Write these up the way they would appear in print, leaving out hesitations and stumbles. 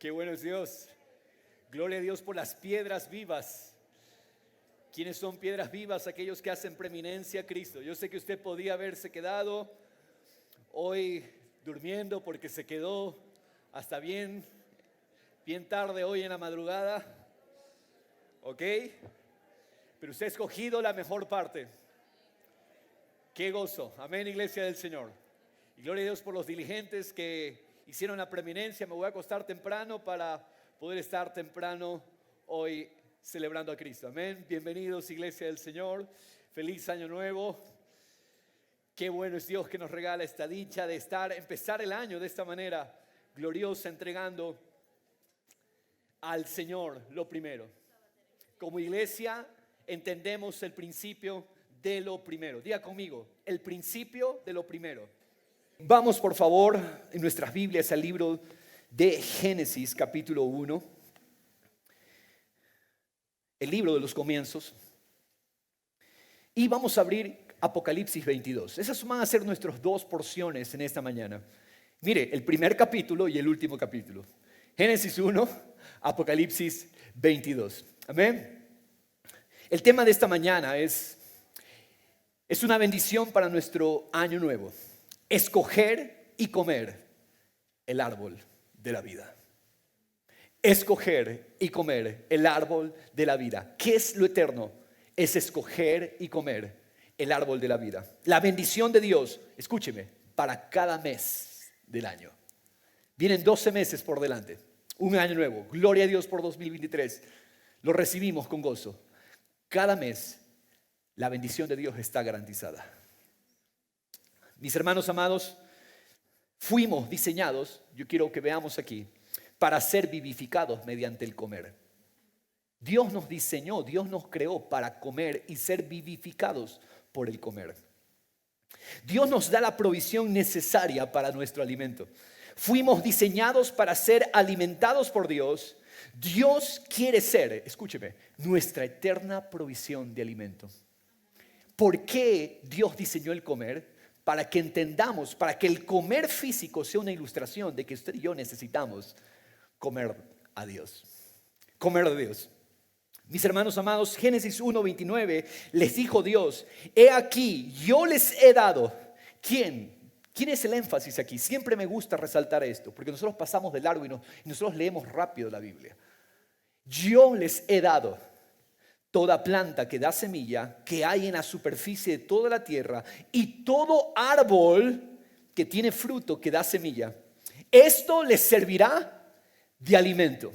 Qué bueno es Dios. Gloria a Dios por las piedras vivas. ¿Quiénes son piedras vivas? Aquellos que hacen preeminencia a Cristo. Yo sé que usted podía haberse quedado hoy durmiendo porque se quedó hasta bien tarde hoy en la madrugada. ¿Ok? Pero usted ha escogido la mejor parte. Qué gozo. Amén, iglesia del Señor. Y gloria a Dios por los diligentes que hicieron la preeminencia. Me voy a acostar temprano para poder estar temprano hoy celebrando a Cristo. Amén. Bienvenidos, iglesia del Señor. Feliz año nuevo. Qué bueno es Dios que nos regala esta dicha de empezar el año de esta manera gloriosa, entregando al Señor lo primero. Como iglesia entendemos el principio de lo primero. Diga conmigo, el principio de lo primero. Vamos por favor en nuestras Biblias al libro de Génesis capítulo 1. El libro de los comienzos. Y vamos a abrir Apocalipsis 22. Esas van a ser nuestras dos porciones en esta mañana. Mire, el primer capítulo y el último capítulo. Génesis 1, Apocalipsis 22. Amén. El tema de esta mañana es una bendición para nuestro año nuevo. Escoger y comer el árbol de la vida. Escoger y comer el árbol de la vida. ¿Qué es lo eterno? Es escoger y comer el árbol de la vida. La bendición de Dios, escúcheme, para cada mes del año. Vienen 12 meses por delante. Un año nuevo. Gloria a Dios por 2023. Lo recibimos con gozo. Cada mes la bendición de Dios está garantizada. Mis hermanos amados, fuimos diseñados, yo quiero que veamos aquí, para ser vivificados mediante el comer. Dios nos diseñó, Dios nos creó para comer y ser vivificados por el comer. Dios nos da la provisión necesaria para nuestro alimento. Fuimos diseñados para ser alimentados por Dios. Dios quiere ser, escúcheme, nuestra eterna provisión de alimento. ¿Por qué Dios diseñó el comer? Para que entendamos, para que el comer físico sea una ilustración de que usted y yo necesitamos comer a Dios. Comer a Dios. Mis hermanos amados, Génesis 1:29 les dijo Dios: he aquí, yo les he dado. ¿Quién es el énfasis aquí? Siempre me gusta resaltar esto, porque nosotros pasamos de largo y nosotros leemos rápido la Biblia. Yo les he dado toda planta que da semilla que hay en la superficie de toda la tierra y todo árbol que tiene fruto que da semilla. Esto les servirá de alimento.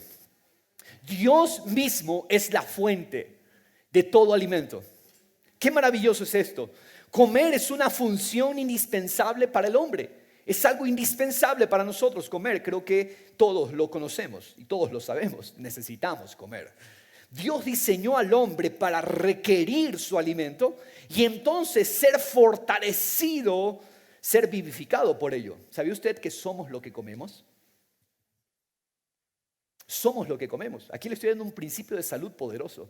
Dios mismo es la fuente de todo alimento. Qué maravilloso es esto. Comer es una función indispensable para el hombre. Es algo indispensable para nosotros comer. Creo que todos lo conocemos y todos lo sabemos. Necesitamos comer. Dios diseñó al hombre para requerir su alimento y entonces ser fortalecido, ser vivificado por ello. ¿Sabía usted que somos lo que comemos? Somos lo que comemos. Aquí le estoy dando un principio de salud poderoso.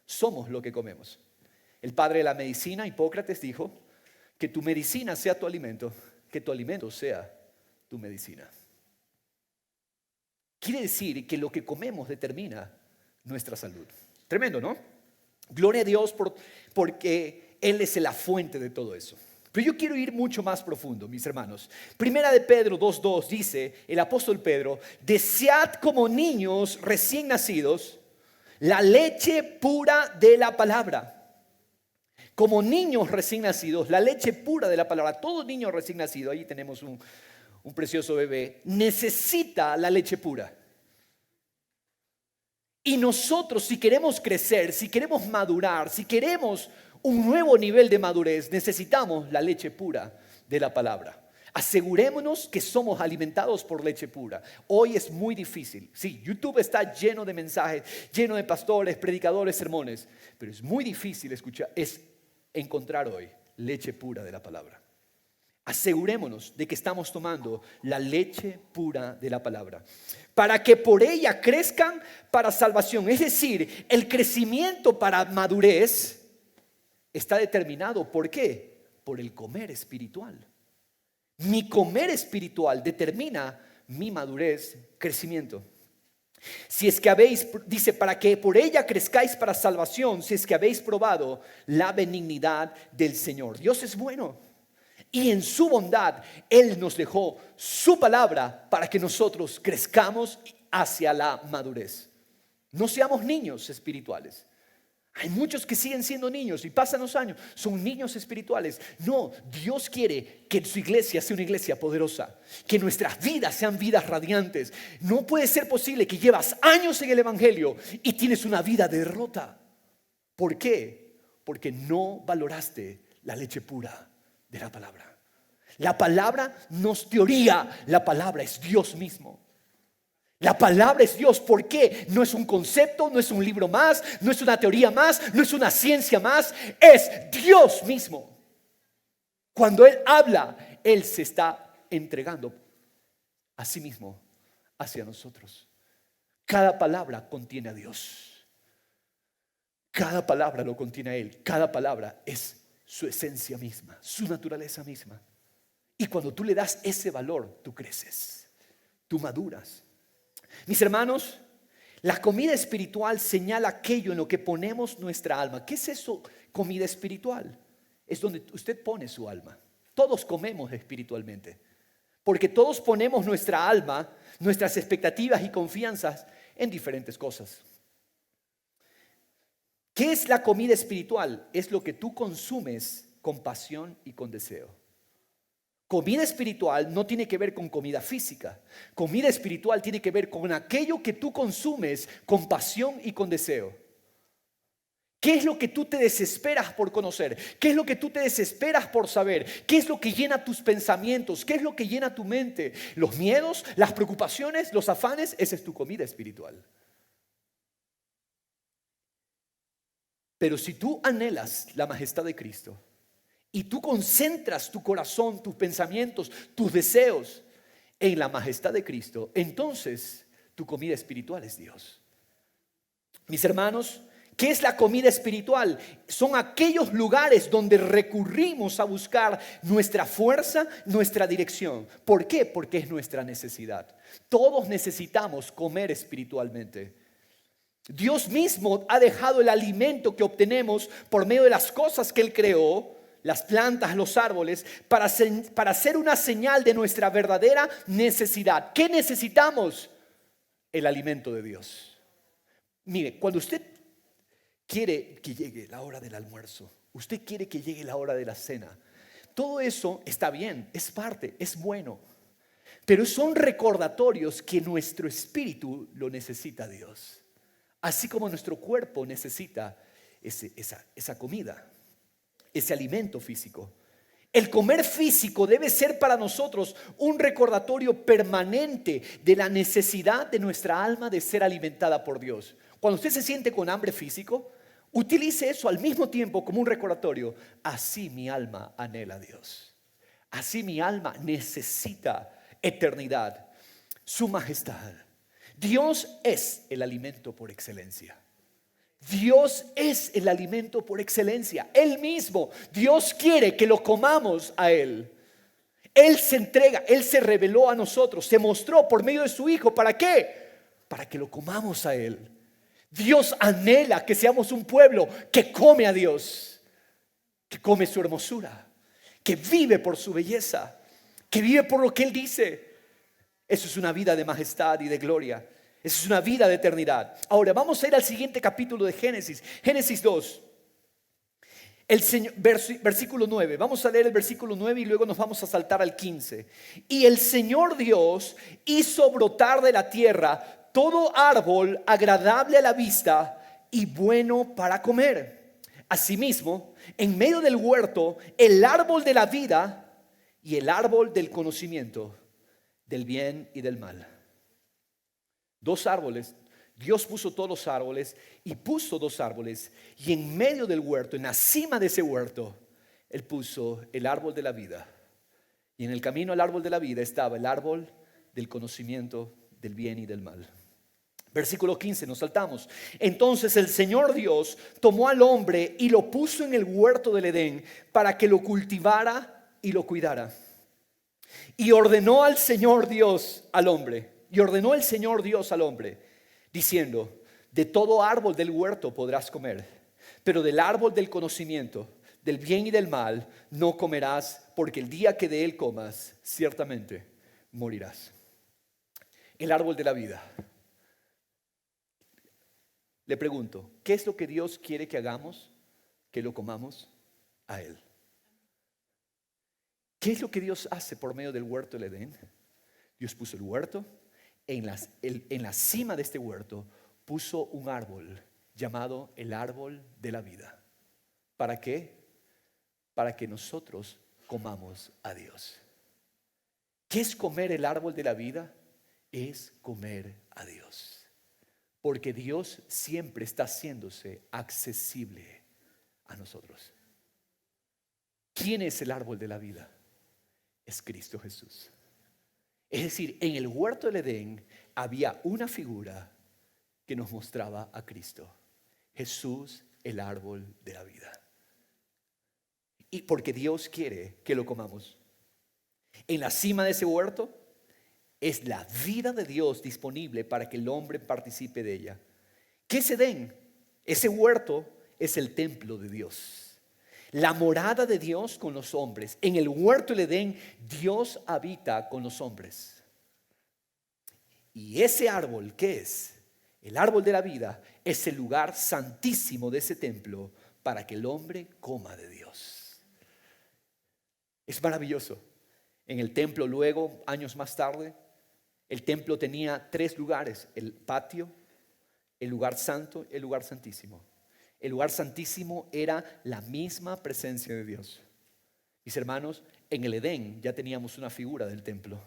Somos lo que comemos. El padre de la medicina, Hipócrates, dijo que tu medicina sea tu alimento, que tu alimento sea tu medicina. Quiere decir que lo que comemos determina nuestra salud. Tremendo, ¿no? Gloria a Dios porque Él es la fuente de todo eso. Pero yo quiero ir mucho más profundo, mis hermanos. Primera de Pedro 2:2 dice el apóstol Pedro: desead como niños recién nacidos la leche pura de la palabra. Como niños recién nacidos, la leche pura de la palabra. Todo niño recién nacido, ahí tenemos un precioso bebé, necesita la leche pura. Y nosotros, si queremos crecer, si queremos madurar, si queremos un nuevo nivel de madurez, necesitamos la leche pura de la palabra. Asegurémonos que somos alimentados por leche pura. Hoy es muy difícil. Sí, YouTube está lleno de mensajes, lleno de pastores, predicadores, sermones, pero es muy difícil encontrar hoy leche pura de la palabra. Asegurémonos de que estamos tomando la leche pura de la palabra, para que por ella crezcan para salvación. Es decir, el crecimiento para madurez está determinado. ¿Por qué? Por el comer espiritual. Mi comer espiritual determina mi madurez, crecimiento. Si es que habéis, dice, para que por ella crezcáis para salvación, si es que habéis probado la benignidad del Señor. Dios es bueno y en su bondad Él nos dejó su palabra para que nosotros crezcamos hacia la madurez. No seamos niños espirituales. Hay muchos que siguen siendo niños y pasan los años, son niños espirituales. No, Dios quiere que su iglesia sea una iglesia poderosa, que nuestras vidas sean vidas radiantes. No puede ser posible que llevas años en el evangelio y tienes una vida de derrota. ¿Por qué? Porque no valoraste la leche pura de la palabra. La palabra no es teoría, la palabra es Dios mismo. La palabra es Dios. ¿Por qué? No es un concepto, no es un libro más, no es una teoría más, no es una ciencia más. Es Dios mismo. Cuando Él habla, Él se está entregando a sí mismo hacia nosotros. Cada palabra contiene a Dios. Cada palabra lo contiene a Él. Cada palabra es su esencia misma, su naturaleza misma. Y cuando tú le das ese valor, tú creces, tú maduras. Mis hermanos, la comida espiritual señala aquello en lo que ponemos nuestra alma. ¿Qué es eso, comida espiritual? Es donde usted pone su alma. Todos comemos espiritualmente, porque todos ponemos nuestra alma, nuestras expectativas y confianzas en diferentes cosas. ¿Qué es la comida espiritual? Es lo que tú consumes con pasión y con deseo. Comida espiritual no tiene que ver con comida física. Comida espiritual tiene que ver con aquello que tú consumes con pasión y con deseo. ¿Qué es lo que tú te desesperas por conocer? ¿Qué es lo que tú te desesperas por saber? ¿Qué es lo que llena tus pensamientos? ¿Qué es lo que llena tu mente? Los miedos, las preocupaciones, los afanes. Esa es tu comida espiritual. Pero si tú anhelas la majestad de Cristo y tú concentras tu corazón, tus pensamientos, tus deseos en la majestad de Cristo, entonces tu comida espiritual es Dios. Mis hermanos, ¿qué es la comida espiritual? Son aquellos lugares donde recurrimos a buscar nuestra fuerza, nuestra dirección. ¿Por qué? Porque es nuestra necesidad. Todos necesitamos comer espiritualmente. Dios mismo ha dejado el alimento que obtenemos por medio de las cosas que Él creó, las plantas, los árboles, para ser una señal de nuestra verdadera necesidad. ¿Qué necesitamos? El alimento de Dios. Mire, cuando usted quiere que llegue la hora del almuerzo, usted quiere que llegue la hora de la cena, todo eso está bien, es parte, es bueno, pero son recordatorios que nuestro espíritu lo necesita Dios, así como nuestro cuerpo necesita esa comida, ese alimento físico. El comer físico debe ser para nosotros un recordatorio permanente de la necesidad de nuestra alma de ser alimentada por Dios. Cuando usted se siente con hambre físico, utilice eso al mismo tiempo como un recordatorio. Así mi alma anhela a Dios. Así mi alma necesita eternidad, su majestad. Dios es el alimento por excelencia. Dios es el alimento por excelencia. Él mismo, Dios quiere que lo comamos a Él. Él se entrega, Él se reveló a nosotros, se mostró por medio de su Hijo. ¿Para qué? Para que lo comamos a Él. Dios anhela que seamos un pueblo que come a Dios, que come su hermosura, que vive por su belleza, que vive por lo que Él dice. Eso es una vida de majestad y de gloria. Eso es una vida de eternidad. Ahora vamos a ir al siguiente capítulo de Génesis. Génesis 2. Versículo 9. Vamos a leer el versículo 9 y luego nos vamos a saltar al 15. Y el Señor Dios hizo brotar de la tierra todo árbol agradable a la vista y bueno para comer. Asimismo, en medio del huerto, el árbol de la vida y el árbol del conocimiento del bien y del mal. Dos árboles. Dios puso todos los árboles y puso dos árboles, y en medio del huerto, en la cima de ese huerto, Él puso el árbol de la vida, y en el camino al árbol de la vida estaba el árbol del conocimiento del bien y del mal. Versículo 15, nos saltamos. Entonces el Señor Dios tomó al hombre y lo puso en el huerto del Edén para que lo cultivara y lo cuidara. Y ordenó el Señor Dios al hombre, diciendo: de todo árbol del huerto podrás comer, pero del árbol del conocimiento del bien y del mal no comerás, porque el día que de él comas, ciertamente morirás. El árbol de la vida. Le pregunto, ¿qué es lo que Dios quiere que hagamos? Que lo comamos a Él. ¿Qué es lo que Dios hace por medio del huerto del Edén? Dios puso el huerto, en la cima de este huerto puso un árbol llamado el árbol de la vida. ¿Para qué? Para que nosotros comamos a Dios. ¿Qué es comer el árbol de la vida? Es comer a Dios. Porque Dios siempre está haciéndose accesible a nosotros. ¿Quién es el árbol de la vida? Es Cristo Jesús. Es decir, en el huerto del Edén había una figura que nos mostraba a Cristo. Jesús, el árbol de la vida. Y porque Dios quiere que lo comamos. En la cima de ese huerto es la vida de Dios disponible para que el hombre participe de ella. ¿Qué es Edén? Ese huerto es el templo de Dios, la morada de Dios con los hombres. En el huerto del Edén, Dios habita con los hombres. Y ese árbol, ¿qué es? El árbol de la vida es el lugar santísimo de ese templo para que el hombre coma de Dios. Es maravilloso. En el templo luego, años más tarde, el templo tenía 3 lugares: el patio, el lugar santo, el lugar santísimo. El lugar santísimo era la misma presencia de Dios. Mis hermanos, en el Edén ya teníamos una figura del templo.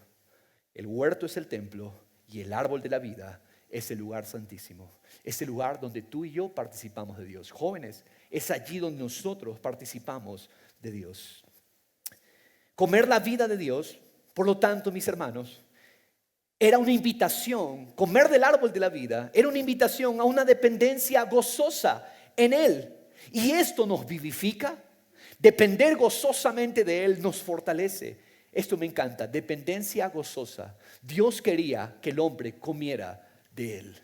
El huerto es el templo y el árbol de la vida es el lugar santísimo. Es el lugar donde tú y yo participamos de Dios. Jóvenes, es allí donde nosotros participamos de Dios. Comer la vida de Dios, por lo tanto, mis hermanos, era una invitación. Comer del árbol de la vida era una invitación a una dependencia gozosa en Él. Y esto nos vivifica. Depender gozosamente de Él nos fortalece. Esto me encanta, dependencia gozosa. Dios quería que el hombre comiera de Él.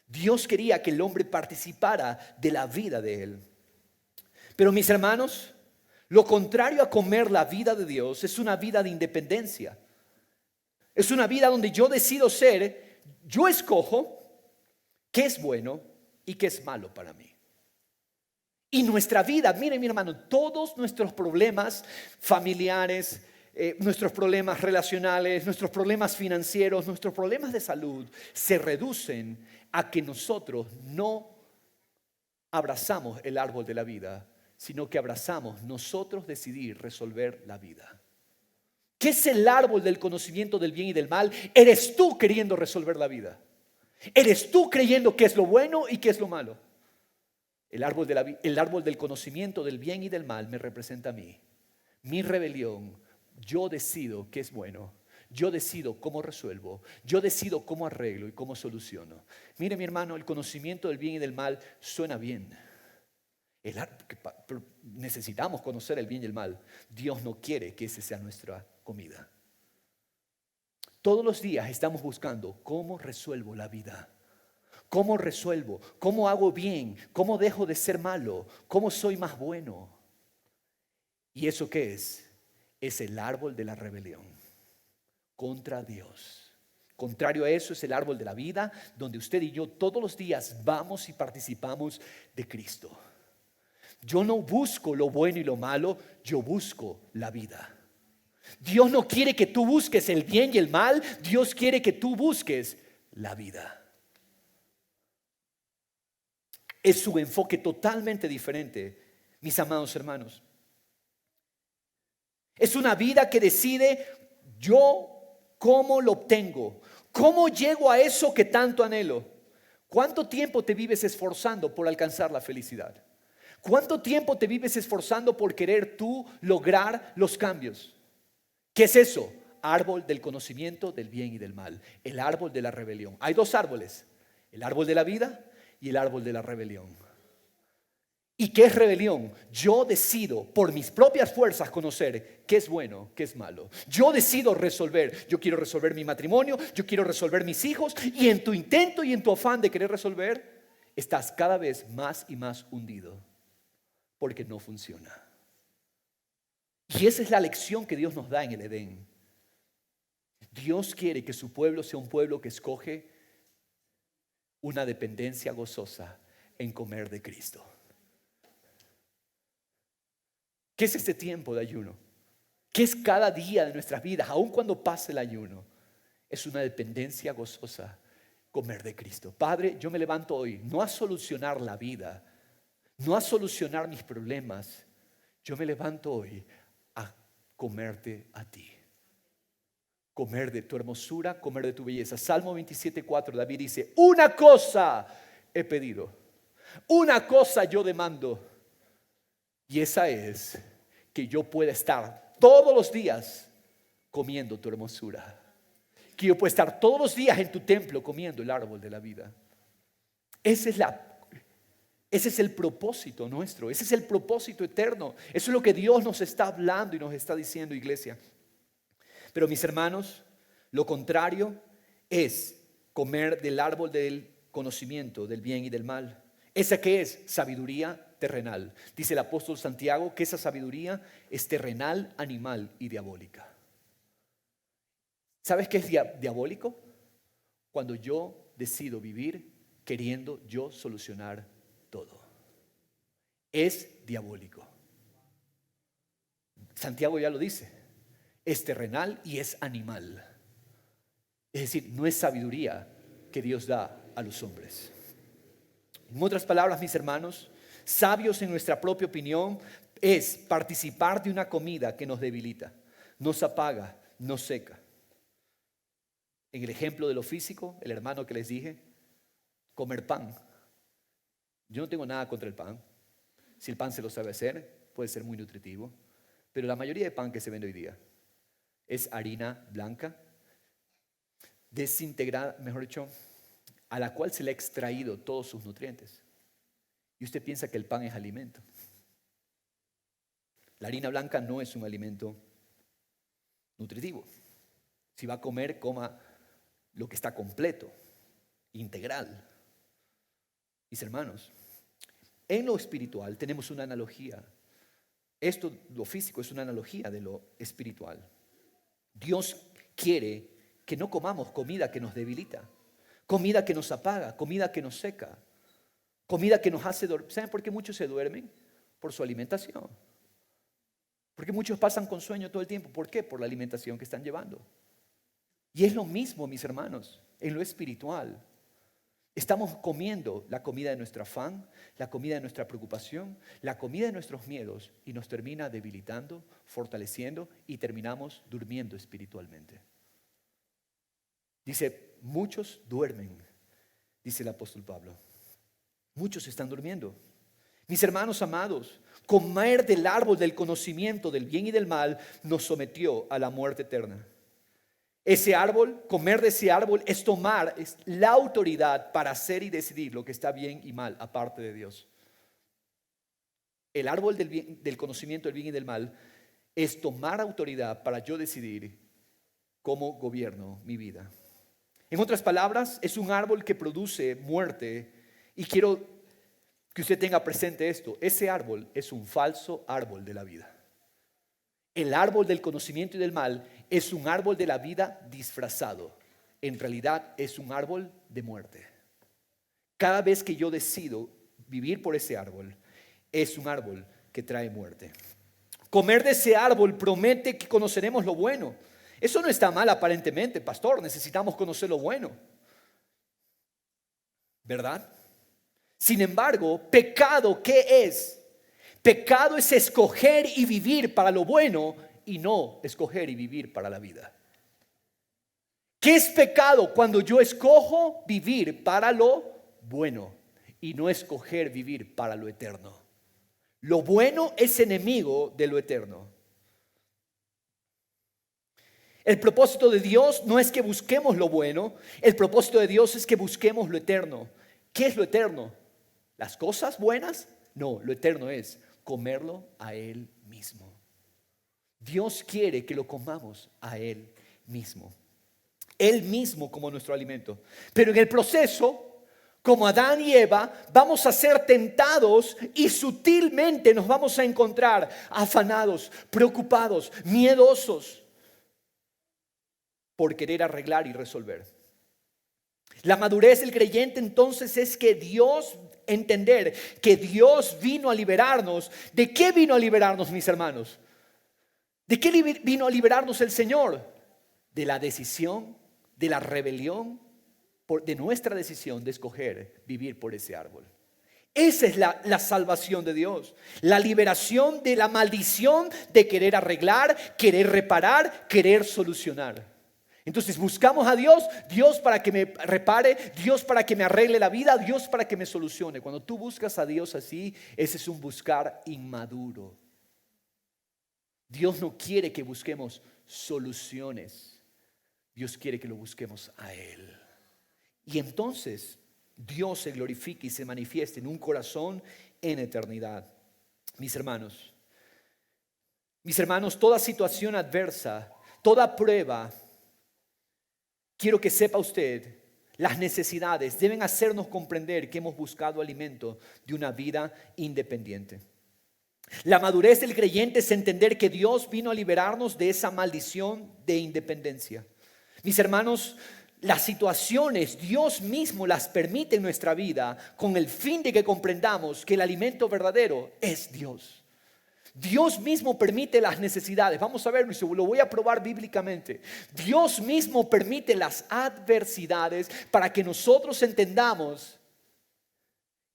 Dios quería que el hombre participara de la vida de Él. Pero mis hermanos, lo contrario a comer la vida de Dios es una vida de independencia. Es una vida donde yo decido ser, yo escojo qué es bueno y qué es malo para mí. Y nuestra vida, miren mi hermano, todos nuestros problemas familiares, nuestros problemas relacionales, nuestros problemas financieros, nuestros problemas de salud se reducen a que nosotros no abrazamos el árbol de la vida, sino que abrazamos nosotros decidir resolver la vida. ¿Qué es el árbol del conocimiento del bien y del mal? Eres tú queriendo resolver la vida. Eres tú creyendo qué es lo bueno y qué es lo malo. El árbol del conocimiento del bien y del mal me representa a mí. Mi rebelión. Yo decido qué es bueno. Yo decido cómo resuelvo. Yo decido cómo arreglo y cómo soluciono. Mire mi hermano, el conocimiento del bien y del mal suena bien. Necesitamos conocer el bien y el mal. Dios no quiere que ese sea nuestra comida. Todos los días estamos buscando cómo resuelvo la vida. ¿Cómo resuelvo? ¿Cómo hago bien? ¿Cómo dejo de ser malo? ¿Cómo soy más bueno? ¿Y eso qué es? Es el árbol de la rebelión contra Dios. Contrario a eso es el árbol de la vida, donde usted y yo todos los días vamos y participamos de Cristo. Yo no busco lo bueno y lo malo, yo busco la vida. Dios no quiere que tú busques el bien y el mal, Dios quiere que tú busques la vida. Es su enfoque totalmente diferente, mis amados hermanos. Es una vida que decide yo cómo lo obtengo, cómo llego a eso que tanto anhelo. ¿Cuánto tiempo te vives esforzando por alcanzar la felicidad? ¿Cuánto tiempo te vives esforzando por querer tú lograr los cambios? ¿Qué es eso? Árbol del conocimiento del bien y del mal. El árbol de la rebelión. Hay 2 árboles. El árbol de la vida y el árbol de la rebelión. ¿Y qué es rebelión? Yo decido por mis propias fuerzas conocer qué es bueno, qué es malo. Yo decido resolver. Yo quiero resolver mi matrimonio, yo quiero resolver mis hijos. Y en tu intento y en tu afán de querer resolver, estás cada vez más y más hundido porque no funciona. Y esa es la lección que Dios nos da en el Edén. Dios quiere que su pueblo sea un pueblo que escoge una dependencia gozosa en comer de Cristo. ¿Qué es este tiempo de ayuno? ¿Qué es cada día de nuestras vidas, aun cuando pase el ayuno? Es una dependencia gozosa, comer de Cristo. Padre, yo me levanto hoy no a solucionar la vida, no a solucionar mis problemas. Yo me levanto hoy a comerte a ti. Comer de tu hermosura, comer de tu belleza. Salmo 27:4, David dice: una cosa he pedido, una cosa yo demando. Y esa es que yo pueda estar todos los días comiendo tu hermosura. Que yo pueda estar todos los días en tu templo comiendo el árbol de la vida. Ese es el propósito nuestro. Ese es el propósito eterno. Eso es lo que Dios nos está hablando y nos está diciendo, iglesia. Pero mis hermanos, lo contrario es comer del árbol del conocimiento del bien y del mal. ¿Esa qué es? Sabiduría terrenal. Dice el apóstol Santiago que esa sabiduría es terrenal, animal y diabólica. ¿Sabes qué es diabólico? Cuando yo decido vivir queriendo yo solucionar todo. Es diabólico. Santiago ya lo dice. Es terrenal y es animal. Es decir, no es sabiduría que Dios da a los hombres. En otras palabras, mis hermanos, sabios en nuestra propia opinión es participar de una comida que nos debilita, nos apaga, nos seca. En el ejemplo de lo físico, el hermano que les dije, comer pan. Yo no tengo nada contra el pan. Si el pan se lo sabe hacer, puede ser muy nutritivo. Pero la mayoría de pan que se vende hoy día es harina blanca, desintegrada, mejor dicho, a la cual se le ha extraído todos sus nutrientes. Y usted piensa que el pan es alimento. La harina blanca no es un alimento nutritivo. Si va a comer, coma lo que está completo, integral. Mis hermanos, en lo espiritual tenemos una analogía. Esto, lo físico, es una analogía de lo espiritual. Dios quiere que no comamos comida que nos debilita, comida que nos apaga, comida que nos seca, comida que nos hace dormir. ¿Saben por qué muchos se duermen? Por su alimentación. Porque muchos pasan con sueño todo el tiempo. ¿Por qué? Por la alimentación que están llevando. Y es lo mismo, mis hermanos, en lo espiritual. Estamos comiendo la comida de nuestro afán, la comida de nuestra preocupación, la comida de nuestros miedos, y nos termina debilitando, fortaleciendo, y terminamos durmiendo espiritualmente. Dice, muchos duermen, dice el apóstol Pablo. Muchos están durmiendo. Mis hermanos amados, comer del árbol del conocimiento del bien y del mal nos sometió a la muerte eterna. Ese árbol, comer de ese árbol es tomar la autoridad para hacer y decidir lo que está bien y mal aparte de Dios. El árbol del conocimiento del bien y del mal es tomar autoridad para yo decidir cómo gobierno mi vida. En otras palabras, es un árbol que produce muerte, y quiero que usted tenga presente esto. Ese árbol es un falso árbol de la vida. El árbol del conocimiento y del mal es un árbol de la vida disfrazado. En realidad es un árbol de muerte. Cada vez que yo decido vivir por ese árbol, es un árbol que trae muerte. Comer de ese árbol promete que conoceremos lo bueno. Eso no está mal aparentemente, pastor. Necesitamos conocer lo bueno, ¿verdad? Sin embargo, pecado, ¿qué es? Pecado es escoger y vivir para lo bueno y no escoger y vivir para la vida. ¿Qué es pecado? Cuando yo escojo vivir para lo bueno y no escoger vivir para lo eterno. Lo bueno es enemigo de lo eterno. El propósito de Dios no es que busquemos lo bueno, el propósito de Dios es que busquemos lo eterno. ¿Qué es lo eterno? ¿Las cosas buenas? No, lo eterno es comerlo a Él mismo. Dios quiere que lo comamos a Él mismo. Él mismo como nuestro alimento. Pero en el proceso, como Adán y Eva, vamos a ser tentados y sutilmente nos vamos a encontrar afanados, preocupados, miedosos por querer arreglar y resolver. La madurez del creyente entonces es que entender que Dios vino a liberarnos. ¿De qué vino a liberarnos, mis hermanos? ¿De qué vino a liberarnos el Señor? De la decisión, de la rebelión, de nuestra decisión de escoger vivir por ese árbol. Esa es la salvación de Dios. La liberación de la maldición de querer arreglar, querer reparar, querer solucionar. Entonces buscamos a Dios, Dios para que me repare, Dios para que me arregle la vida, Dios para que me solucione. Cuando tú buscas a Dios así, ese es un buscar inmaduro. Dios no quiere que busquemos soluciones. Dios quiere que lo busquemos a Él. Y entonces Dios se glorifica y se manifiesta en un corazón en eternidad. Mis hermanos, toda situación adversa, toda prueba, quiero que sepa usted, las necesidades deben hacernos comprender que hemos buscado alimento de una vida independiente. La madurez del creyente es entender que Dios vino a liberarnos de esa maldición de independencia. Mis hermanos, las situaciones Dios mismo las permite en nuestra vida con el fin de que comprendamos que el alimento verdadero es Dios. Dios mismo permite las necesidades. Vamos a verlo y lo voy a probar bíblicamente. Dios mismo permite las adversidades para que nosotros entendamos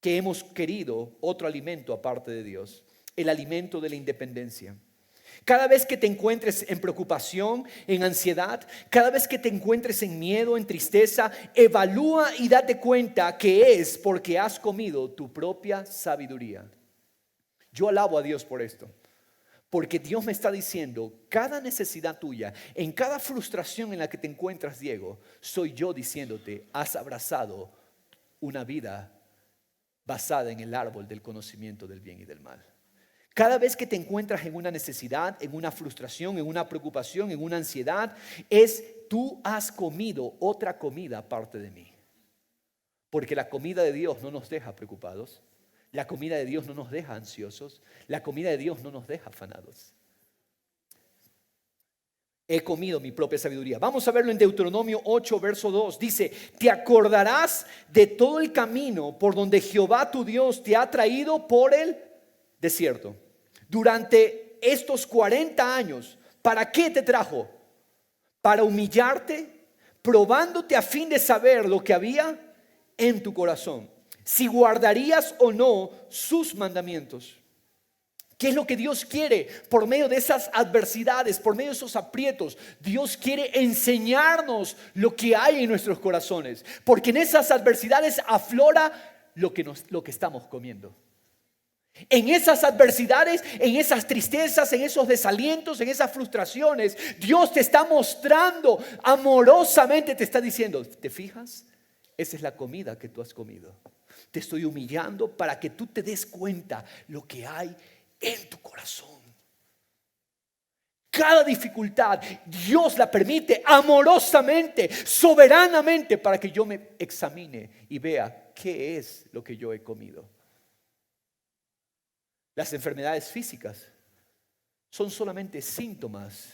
que hemos querido otro alimento aparte de Dios, el alimento de la independencia. Cada vez que te encuentres en preocupación, en ansiedad, cada vez que te encuentres en miedo, en tristeza, evalúa y date cuenta que es porque has comido tu propia sabiduría. Yo alabo a Dios por esto, porque Dios me está diciendo, cada necesidad tuya, en cada frustración en la que te encuentras, Diego, soy yo diciéndote, has abrazado una vida basada en el árbol del conocimiento del bien y del mal. Cada vez que te encuentras en una necesidad, en una frustración, en una preocupación, en una ansiedad, tú has comido otra comida aparte de mí. Porque la comida de Dios no nos deja preocupados. La comida de Dios no nos deja ansiosos. La comida de Dios no nos deja afanados. He comido mi propia sabiduría. Vamos a verlo en Deuteronomio 8, verso 2. Dice, te acordarás de todo el camino por donde Jehová tu Dios te ha traído por el desierto. Durante estos 40 años, ¿para qué te trajo? Para humillarte, probándote a fin de saber lo que había en tu corazón, si guardarías o no sus mandamientos. ¿Qué es lo que Dios quiere por medio de esas adversidades, por medio de esos aprietos? Dios quiere enseñarnos lo que hay en nuestros corazones, porque en esas adversidades aflora lo que estamos comiendo. En esas adversidades, en esas tristezas, en esos desalientos, en esas frustraciones, Dios te está mostrando amorosamente, te está diciendo, ¿te fijas? Esa es la comida que tú has comido. Te estoy humillando para que tú te des cuenta lo que hay en tu corazón. Cada dificultad Dios la permite amorosamente, soberanamente, para que yo me examine y vea qué es lo que yo he comido. Las enfermedades físicas son solamente síntomas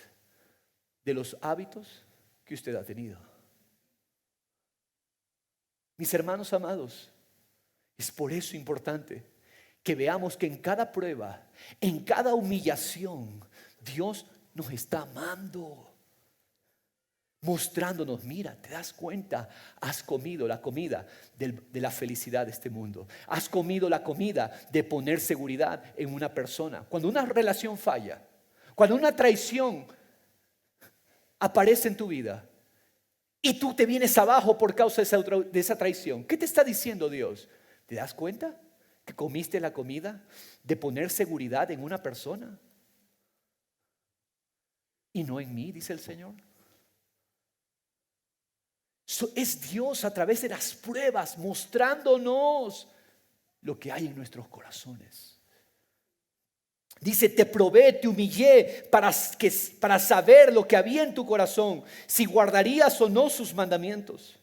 de los hábitos que usted ha tenido. Mis hermanos amados, es por eso importante que veamos que en cada prueba, en cada humillación, Dios nos está amando, mostrándonos, mira, te das cuenta, has comido la comida de la felicidad de este mundo. Has comido la comida de poner seguridad en una persona. Cuando una relación falla, cuando una traición aparece en tu vida y tú te vienes abajo por causa de esa traición, ¿qué te está diciendo Dios? ¿Te das cuenta que comiste la comida de poner seguridad en una persona? Y no en mí, dice el Señor. Es Dios a través de las pruebas mostrándonos lo que hay en nuestros corazones. Dice, te probé, te humillé para saber lo que había en tu corazón, si guardarías o no sus mandamientos.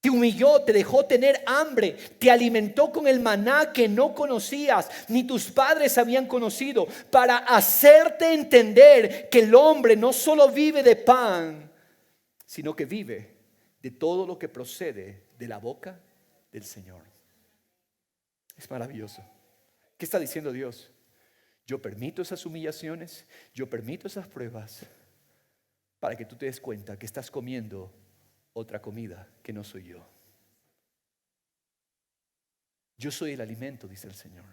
Te humilló, te dejó tener hambre, te alimentó con el maná que no conocías, ni tus padres habían conocido, para hacerte entender que el hombre no solo vive de pan, sino que vive de todo lo que procede de la boca del Señor. Es maravilloso. ¿Qué está diciendo Dios? Yo permito esas humillaciones, yo permito esas pruebas para que tú te des cuenta que estás comiendo otra comida que no soy yo. Yo soy el alimento, dice el Señor.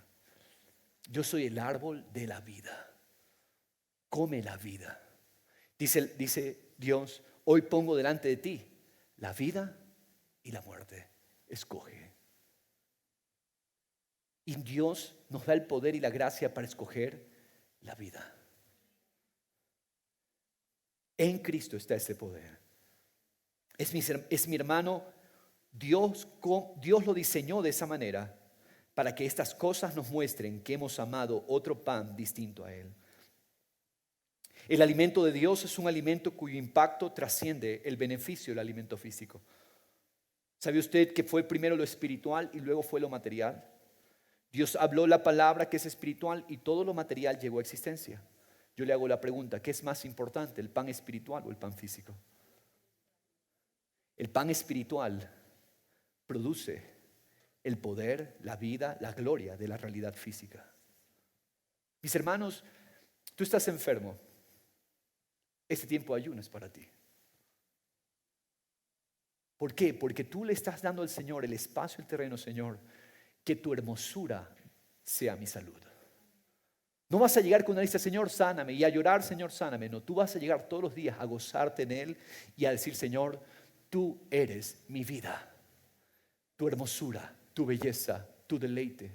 Yo soy el árbol de la vida. Come la vida. Dice Dios, hoy pongo delante de ti la vida y la muerte. Escoge. Y Dios nos da el poder y la gracia para escoger la vida. En Cristo está ese poder. Es mi hermano, Dios lo diseñó de esa manera para que estas cosas nos muestren que hemos amado otro pan distinto a Él. El alimento de Dios es un alimento cuyo impacto trasciende el beneficio del alimento físico. ¿Sabe usted que fue primero lo espiritual y luego fue lo material? Dios habló la palabra que es espiritual y todo lo material llegó a existencia. Yo le hago la pregunta, ¿qué es más importante, el pan espiritual o el pan físico? El pan espiritual produce el poder, la vida, la gloria de la realidad física. Mis hermanos, tú estás enfermo. Este tiempo de ayuno es para ti. ¿Por qué? Porque tú le estás dando al Señor el espacio, el terreno, Señor, que tu hermosura sea mi salud. No vas a llegar con una lista, Señor, sáname, y a llorar, Señor, sáname. No, tú vas a llegar todos los días a gozarte en Él y a decir, Señor, tú eres mi vida, tu hermosura, tu belleza, tu deleite.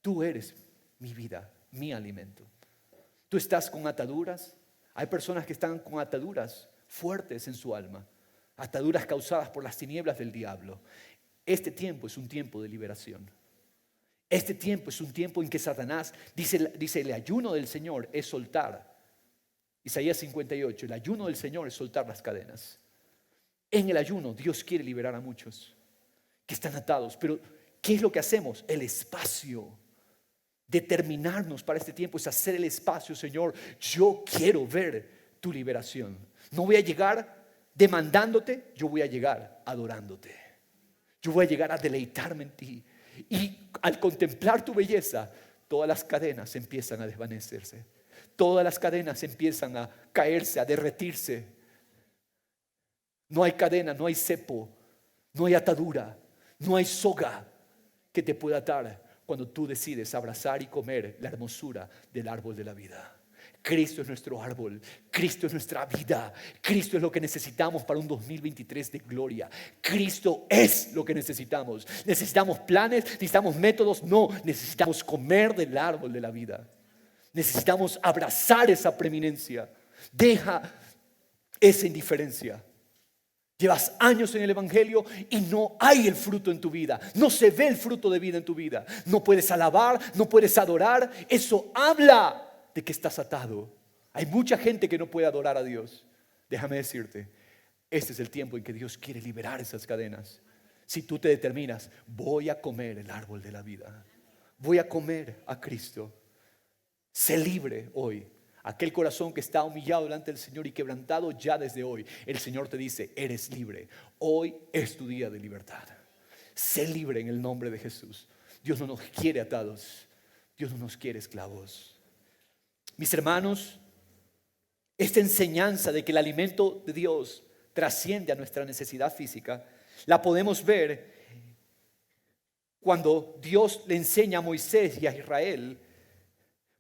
Tú eres mi vida, mi alimento. Tú estás con ataduras. Hay personas que están con ataduras fuertes en su alma, ataduras causadas por las tinieblas del diablo. Este tiempo es un tiempo de liberación. Este tiempo es un tiempo en que Satanás, dice el ayuno del Señor es soltar. Isaías 58, el ayuno del Señor es soltar las cadenas. En el ayuno Dios quiere liberar a muchos que están atados. Pero ¿qué es lo que hacemos? El espacio. Determinarnos para este tiempo es hacer el espacio, Señor. Yo quiero ver tu liberación. No voy a llegar demandándote, yo voy a llegar adorándote. Yo voy a llegar a deleitarme en ti. Y al contemplar tu belleza, todas las cadenas empiezan a desvanecerse. Todas las cadenas empiezan a caerse, a derretirse. No hay cadena, no hay cepo, no hay atadura, no hay soga que te pueda atar cuando tú decides abrazar y comer la hermosura del árbol de la vida. Cristo es nuestro árbol, Cristo es nuestra vida, Cristo es lo que necesitamos para un 2023 de gloria. Cristo es lo que necesitamos. ¿Necesitamos planes? ¿Necesitamos métodos? No, necesitamos comer del árbol de la vida. Necesitamos abrazar esa preeminencia. Deja esa indiferencia. Llevas años en el evangelio y no hay el fruto en tu vida. No se ve el fruto de vida en tu vida. No puedes alabar, no puedes adorar. Eso habla de que estás atado. Hay mucha gente que no puede adorar a Dios. Déjame decirte, este es el tiempo en que Dios quiere liberar esas cadenas. Si tú te determinas, voy a comer el árbol de la vida, voy a comer a Cristo. Sé libre hoy. Aquel corazón que está humillado delante del Señor y quebrantado ya desde hoy, el Señor te dice, eres libre. Hoy es tu día de libertad. Sé libre en el nombre de Jesús. Dios no nos quiere atados. Dios no nos quiere esclavos. Mis hermanos, esta enseñanza de que el alimento de Dios trasciende a nuestra necesidad física, la podemos ver cuando Dios le enseña a Moisés y a Israel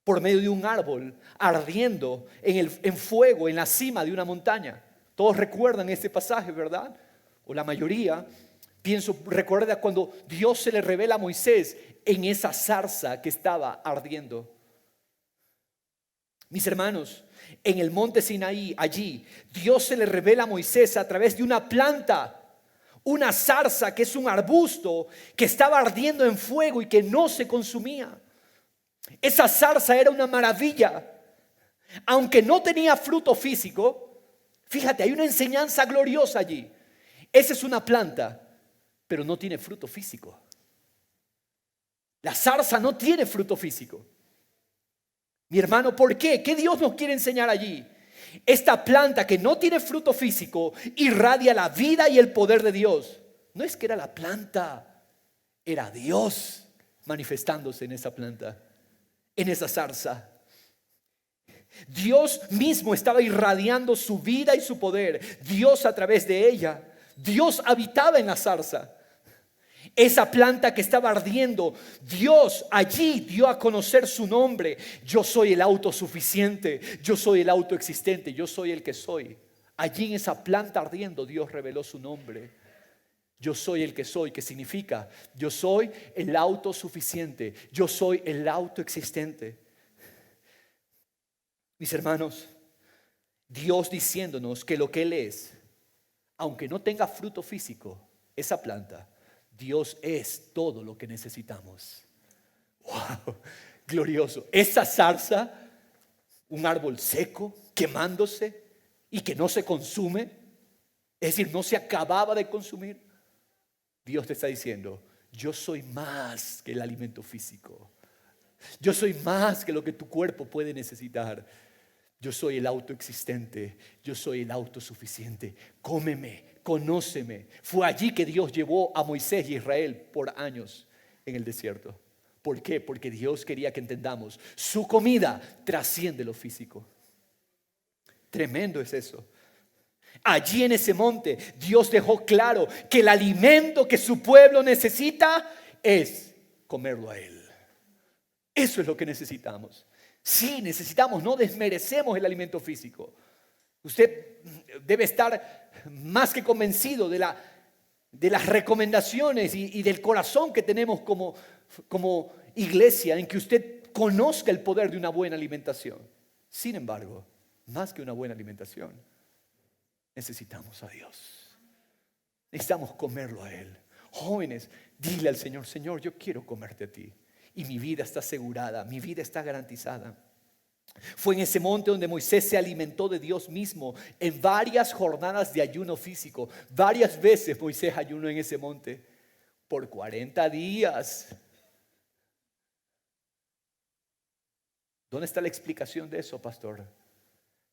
por medio de un árbol ardiendo en fuego en la cima de una montaña. Todos recuerdan este pasaje, ¿verdad? O la mayoría. Recuerda cuando Dios se le revela a Moisés en esa zarza que estaba ardiendo. Mis hermanos, en el monte Sinaí, allí, Dios se le revela a Moisés a través de una planta Una zarza que es un arbusto que estaba ardiendo en fuego y que no se consumía. Esa zarza era una maravilla. Aunque no tenía fruto físico, fíjate, hay una enseñanza gloriosa allí. Esa es una planta, pero no tiene fruto físico. La zarza no tiene fruto físico. Mi hermano, ¿por qué? ¿Qué Dios nos quiere enseñar allí? Esta planta que no tiene fruto físico irradia la vida y el poder de Dios. No es que era la planta, era Dios manifestándose en esa planta, en esa zarza. Dios mismo estaba irradiando su vida y su poder. Dios a través de ella. Dios habitaba en la zarza. Esa planta que estaba ardiendo, Dios allí dio a conocer su nombre. Yo soy el autosuficiente, yo soy el autoexistente, yo soy el que soy. Allí en esa planta ardiendo, Dios reveló su nombre. Yo soy el que soy, que significa yo soy el autosuficiente, yo soy el autoexistente. Mis hermanos, Dios diciéndonos que lo que Él es, aunque no tenga fruto físico, esa planta, Dios es todo lo que necesitamos. ¡Wow! Glorioso. Esa zarza, un árbol seco, quemándose y que no se consume, es decir, no se acababa de consumir. Dios te está diciendo, yo soy más que el alimento físico. Yo soy más que lo que tu cuerpo puede necesitar. Yo soy el autoexistente, yo soy el autosuficiente. Cómeme, conóceme. Fue allí que Dios llevó a Moisés y Israel por años en el desierto. ¿Por qué? Porque Dios quería que entendamos, su comida trasciende lo físico. Tremendo es eso. Allí en ese monte Dios dejó claro que el alimento que su pueblo necesita es comerlo a Él. Eso es lo que necesitamos. Sí, necesitamos, no desmerecemos el alimento físico. Usted debe estar más que convencido de las recomendaciones y del corazón que tenemos como iglesia, en que usted conozca el poder de una buena alimentación. Sin embargo, más que una buena alimentación, necesitamos a Dios. Necesitamos comerlo a Él. Jóvenes, dile al Señor, Señor, yo quiero comerte a ti. Y mi vida está asegurada, mi vida está garantizada. Fue en ese monte donde Moisés se alimentó de Dios mismo en varias jornadas de ayuno físico. Varias veces Moisés ayunó en ese monte por 40 días. ¿Dónde está la explicación de eso, pastor?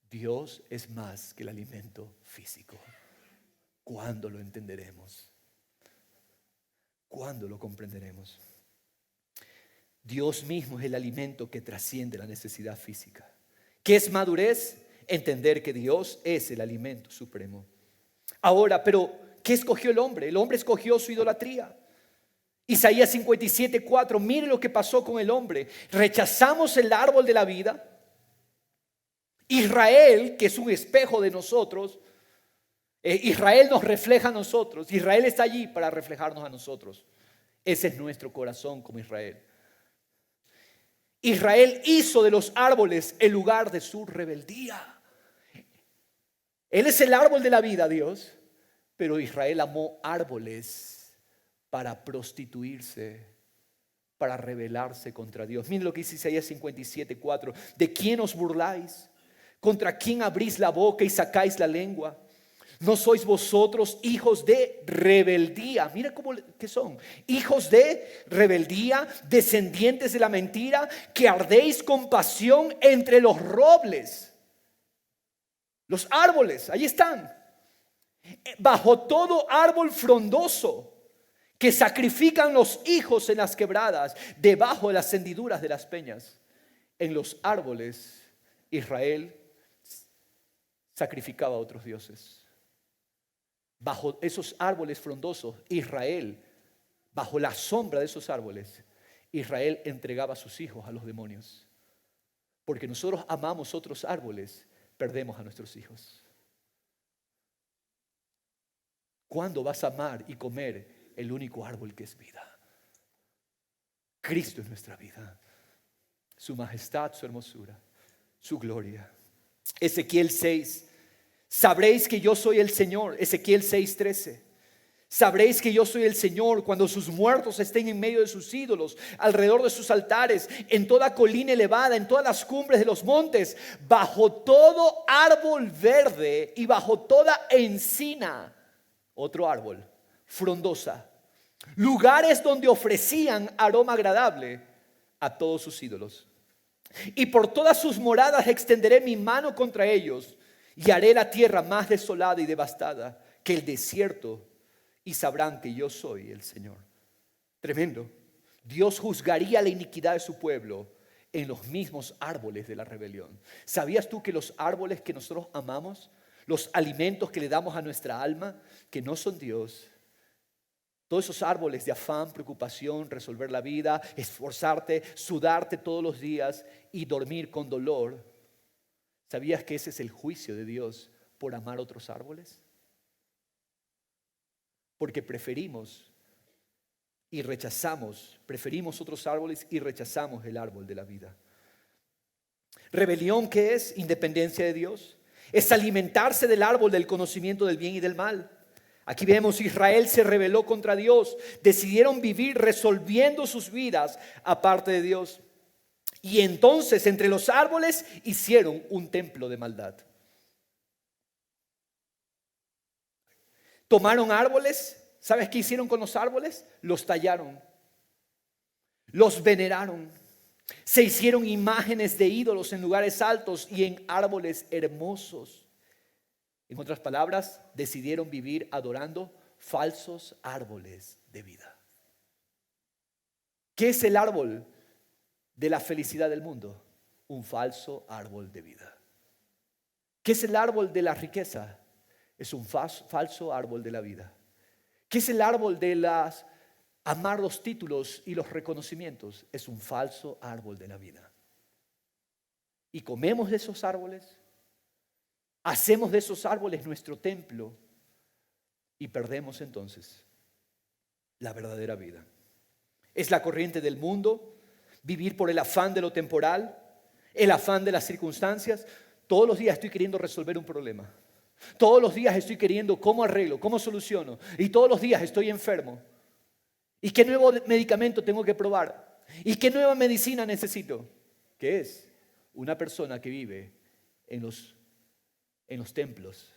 Dios es más que el alimento físico. ¿Cuándo lo entenderemos? ¿Cuándo lo comprenderemos? Dios mismo es el alimento que trasciende la necesidad física. ¿Qué es madurez? Entender que Dios es el alimento supremo. Ahora, pero ¿qué escogió el hombre? El hombre escogió su idolatría. Isaías 57:4, mire lo que pasó con el hombre. Rechazamos el árbol de la vida. Israel, que es un espejo de nosotros, Israel nos refleja a nosotros. Israel está allí para reflejarnos a nosotros. Ese es nuestro corazón como Israel. Israel hizo de los árboles el lugar de su rebeldía. Él es el árbol de la vida, Dios, pero Israel amó árboles para prostituirse, para rebelarse contra Dios. Miren lo que dice Isaías 57:4. ¿De quién os burláis? ¿Contra quién abrís la boca y sacáis la lengua? ¿No sois vosotros hijos de rebeldía? Mira cómo que son. Hijos de rebeldía, descendientes de la mentira, que ardéis con pasión entre los robles. Los árboles, ahí están. Bajo todo árbol frondoso, que sacrifican los hijos en las quebradas, debajo de las hendiduras de las peñas. En los árboles, Israel sacrificaba a otros dioses. Bajo esos árboles frondosos, Israel, bajo la sombra de esos árboles, Israel entregaba a sus hijos a los demonios. Porque nosotros amamos otros árboles, perdemos a nuestros hijos. ¿Cuándo vas a amar y comer el único árbol que es vida? Cristo es nuestra vida, su majestad, su hermosura, su gloria. Ezequiel 6. Sabréis que yo soy el Señor. Ezequiel 6:13. Sabréis que yo soy el Señor cuando sus muertos estén en medio de sus ídolos, alrededor de sus altares, en toda colina elevada, en todas las cumbres de los montes, bajo todo árbol verde y bajo toda encina, otro árbol, frondosa, lugares donde ofrecían aroma agradable a todos sus ídolos. Y por todas sus moradas extenderé mi mano contra ellos y haré la tierra más desolada y devastada que el desierto, y sabrán que yo soy el Señor. Tremendo. Dios juzgaría la iniquidad de su pueblo en los mismos árboles de la rebelión. ¿Sabías tú que los árboles que nosotros amamos, los alimentos que le damos a nuestra alma, que no son Dios, todos esos árboles de afán, preocupación, resolver la vida, esforzarte, sudarte todos los días y dormir con dolor, ¿sabías que ese es el juicio de Dios por amar otros árboles? Porque preferimos otros árboles y rechazamos el árbol de la vida. Rebelión, ¿qué es? Independencia de Dios. Es alimentarse del árbol del conocimiento del bien y del mal. Aquí vemos, Israel se rebeló contra Dios. Decidieron vivir resolviendo sus vidas aparte de Dios. Y entonces entre los árboles hicieron un templo de maldad. Tomaron árboles. ¿Sabes qué hicieron con los árboles? Los tallaron, los veneraron, se hicieron imágenes de ídolos en lugares altos y en árboles hermosos. En otras palabras, decidieron vivir adorando falsos árboles de vida. ¿Qué es el árbol de la felicidad del mundo? Un falso árbol de vida. ¿Qué es el árbol de la riqueza? Es un falso árbol de la vida. ¿Qué es el árbol de amar los títulos y los reconocimientos? Es un falso árbol de la vida. Y comemos de esos árboles, hacemos de esos árboles nuestro templo y perdemos entonces la verdadera vida. Es la corriente del mundo, vivir por el afán de lo temporal, el afán de las circunstancias. Todos los días estoy queriendo resolver un problema. Todos los días estoy queriendo cómo arreglo, cómo soluciono. Y todos los días estoy enfermo. ¿Y qué nuevo medicamento tengo que probar? ¿Y qué nueva medicina necesito? ¿Qué es? Una persona que vive en los templos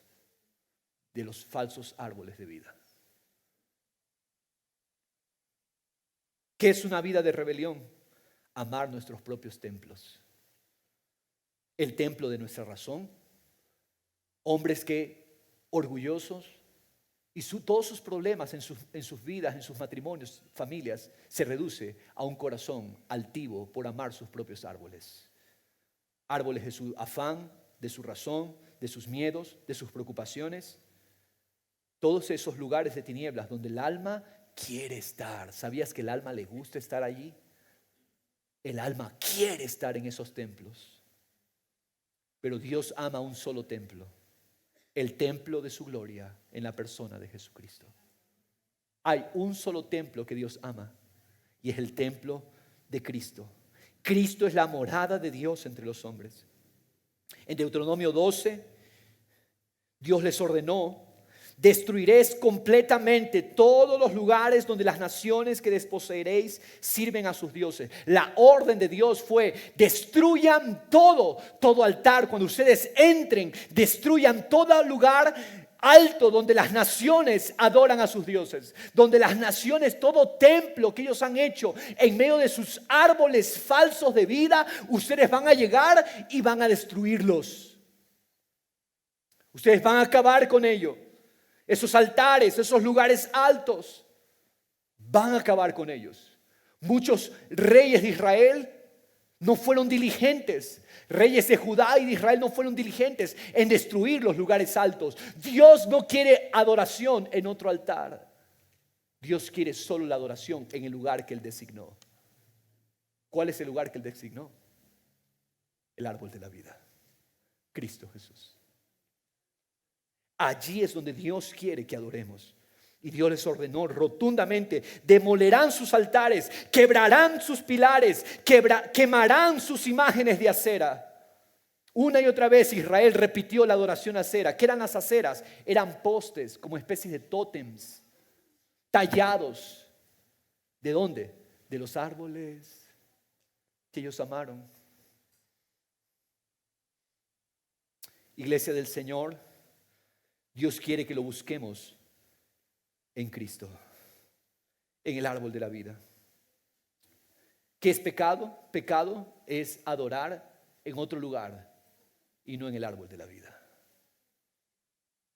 de los falsos árboles de vida. ¿Qué es una vida de rebelión? Amar nuestros propios templos. El templo de nuestra razón. Hombres que orgullosos y todos sus problemas en sus vidas, en sus matrimonios, familias, se reduce a un corazón altivo por amar sus propios árboles. Árboles de su afán, de su razón, de sus miedos, de sus preocupaciones. Todos esos lugares de tinieblas donde el alma quiere estar. ¿Sabías que el alma le gusta estar allí? El alma quiere estar en esos templos. Pero Dios ama un solo templo. El templo de su gloria en la persona de Jesucristo. Hay un solo templo que Dios ama y es el templo de Cristo. Cristo es la morada de Dios entre los hombres. En Deuteronomio 12, Dios les ordenó: destruiréis completamente todos los lugares donde las naciones que desposeeréis sirven a sus dioses. La orden de Dios fue: destruyan todo altar. Cuando ustedes entren, destruyan todo lugar alto donde las naciones adoran a sus dioses, donde las naciones, todo templo que ellos han hecho en medio de sus árboles falsos de vida, ustedes van a llegar y van a destruirlos. Ustedes van a acabar con ello. Esos altares, esos lugares altos, van a acabar con ellos. Muchos reyes de Israel no fueron diligentes. Reyes de Judá y de Israel no fueron diligentes en destruir los lugares altos. Dios no quiere adoración en otro altar. Dios quiere solo la adoración en el lugar que Él designó. ¿Cuál es el lugar que Él designó? El árbol de la vida. Cristo Jesús. Allí es donde Dios quiere que adoremos. Y Dios les ordenó rotundamente: demolerán sus altares, quebrarán sus pilares, quemarán sus imágenes de acera. Una y otra vez Israel repitió la adoración a acera. ¿Qué eran las aceras? Eran postes, como especies de tótems. tallados. ¿De dónde? De los árboles que ellos amaron. Iglesia del Señor, Dios quiere que lo busquemos en Cristo, en el árbol de la vida. ¿Qué es pecado? Pecado es adorar en otro lugar y no en el árbol de la vida.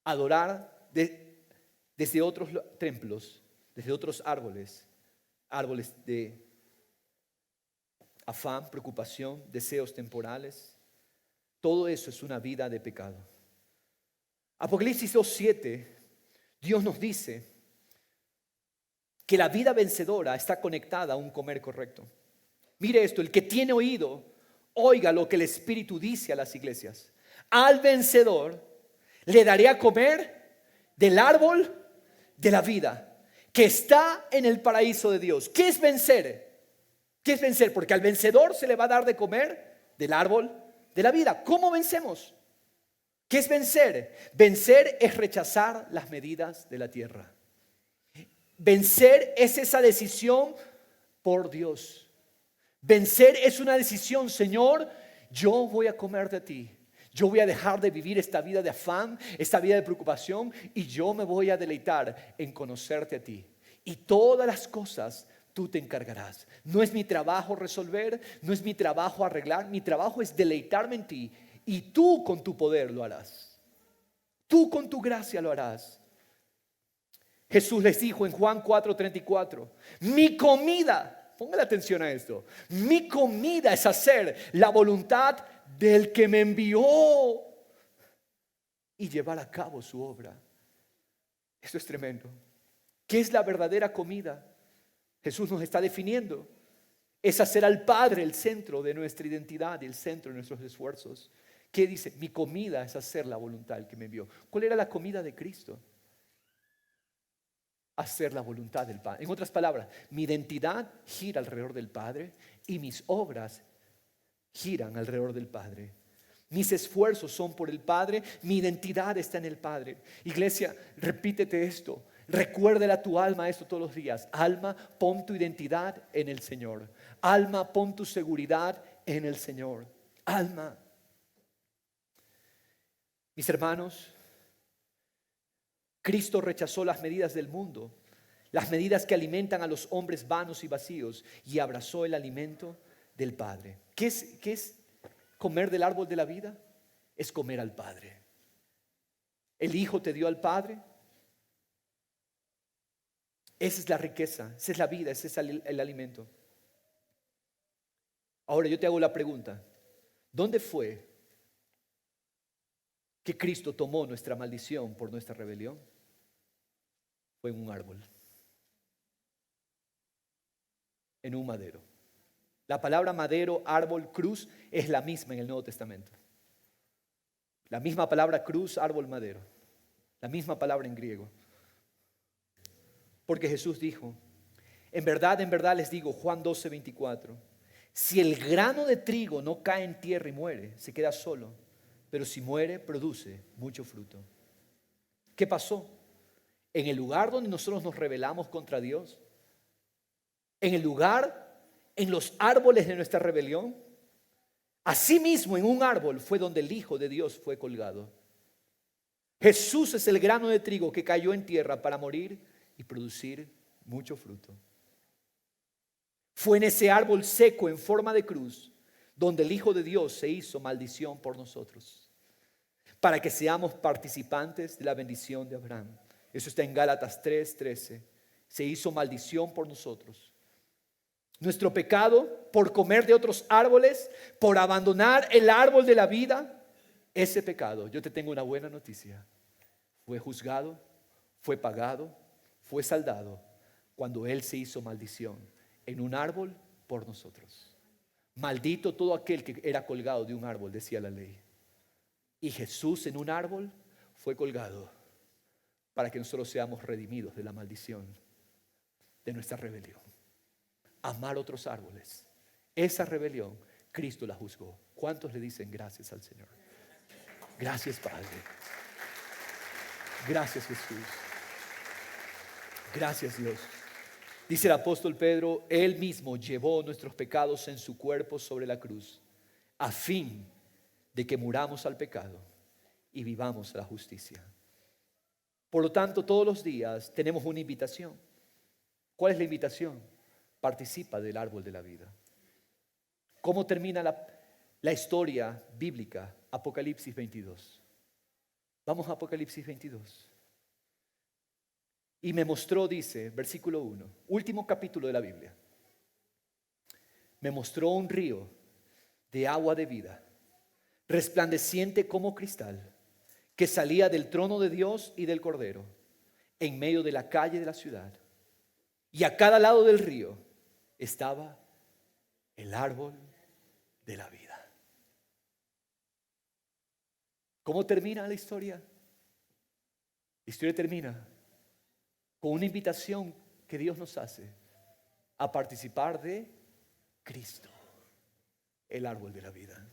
Adorar desde otros templos, desde otros árboles de afán, preocupación, deseos temporales. Todo eso es una vida de pecado. Apocalipsis 2:7, Dios nos dice que la vida vencedora está conectada a un comer correcto. Mire esto, el que tiene oído, oiga lo que el Espíritu dice a las iglesias. Al vencedor le daré a comer del árbol de la vida, que está en el paraíso de Dios. ¿Qué es vencer? ¿Qué es vencer? Porque al vencedor se le va a dar de comer del árbol de la vida. ¿Cómo vencemos? ¿Qué es vencer? Vencer es rechazar las medidas de la tierra. Vencer es esa decisión por Dios. Vencer es una decisión, Señor, yo voy a comer de ti. Yo voy a dejar de vivir esta vida de afán, esta vida de preocupación, y yo me voy a deleitar en conocerte a ti. Y todas las cosas tú te encargarás. No es mi trabajo resolver, no es mi trabajo arreglar, mi trabajo es deleitarme en ti, y tú con tu poder lo harás. Tú con tu gracia lo harás. Jesús les dijo en Juan 4:34, mi comida, pongan atención a esto, mi comida es hacer la voluntad del que me envió y llevar a cabo su obra. Esto es tremendo. ¿Qué es la verdadera comida? Jesús nos está definiendo. Es hacer al Padre el centro de nuestra identidad y el centro de nuestros esfuerzos. ¿Qué dice? Mi comida es hacer la voluntad del que me envió. ¿Cuál era la comida de Cristo? Hacer la voluntad del Padre. En otras palabras, mi identidad gira alrededor del Padre y mis obras giran alrededor del Padre. Mis esfuerzos son por el Padre, mi identidad está en el Padre. Iglesia, repítete esto. Recuérdale a tu alma esto todos los días. Alma, pon tu identidad en el Señor. Alma, pon tu seguridad en el Señor. Alma. Mis hermanos, Cristo rechazó las medidas del mundo, las medidas que alimentan a los hombres vanos y vacíos, y abrazó el alimento del Padre. ¿Qué es comer del árbol de la vida? Es comer al Padre. El Hijo te dio al Padre. Esa es la riqueza, esa es la vida, ese es el alimento. Ahora yo te hago la pregunta, ¿dónde fue que Cristo tomó nuestra maldición por nuestra rebelión? Fue en un árbol, en un madero. La palabra madero, árbol, cruz es la misma en el Nuevo Testamento. La misma palabra cruz, árbol, madero. La misma palabra en griego. Porque Jesús dijo, en verdad les digo, Juan 12:24, si el grano de trigo no cae en tierra y muere, se queda solo, pero si muere, produce mucho fruto. ¿Qué pasó? En el lugar donde nosotros nos rebelamos contra Dios, en el lugar, en los árboles de nuestra rebelión, asimismo en un árbol fue donde el Hijo de Dios fue colgado. Jesús es el grano de trigo que cayó en tierra para morir y producir mucho fruto. Fue en ese árbol seco en forma de cruz donde el Hijo de Dios se hizo maldición por nosotros, para que seamos participantes de la bendición de Abraham. Eso está en Gálatas 3:13. Se hizo maldición por nosotros. Nuestro pecado por comer de otros árboles, por abandonar el árbol de la vida, ese pecado, yo te tengo una buena noticia, fue juzgado, fue pagado, fue saldado cuando Él se hizo maldición en un árbol por nosotros. Maldito todo aquel que era colgado de un árbol, decía la ley. Y Jesús en un árbol fue colgado para que nosotros seamos redimidos de la maldición de nuestra rebelión. Amar otros árboles, esa rebelión, Cristo la juzgó. ¿Cuántos le dicen gracias al Señor? Gracias, Padre. Gracias, Jesús. Gracias, Dios. Dice el apóstol Pedro, Él mismo llevó nuestros pecados en su cuerpo sobre la cruz, a fin de que muramos al pecado y vivamos a la justicia. Por lo tanto, todos los días tenemos una invitación. ¿Cuál es la invitación? Participa del árbol de la vida. ¿Cómo termina la historia bíblica? Apocalipsis 22. Vamos a Apocalipsis 22. Y me mostró, dice, versículo 1, último capítulo de la Biblia. Me mostró un río de agua de vida, resplandeciente como cristal, que salía del trono de Dios y del Cordero, en medio de la calle de la ciudad. Y a cada lado del río estaba el árbol de la vida. ¿Cómo termina la historia? La historia termina con una invitación que Dios nos hace a participar de Cristo, el árbol de la vida.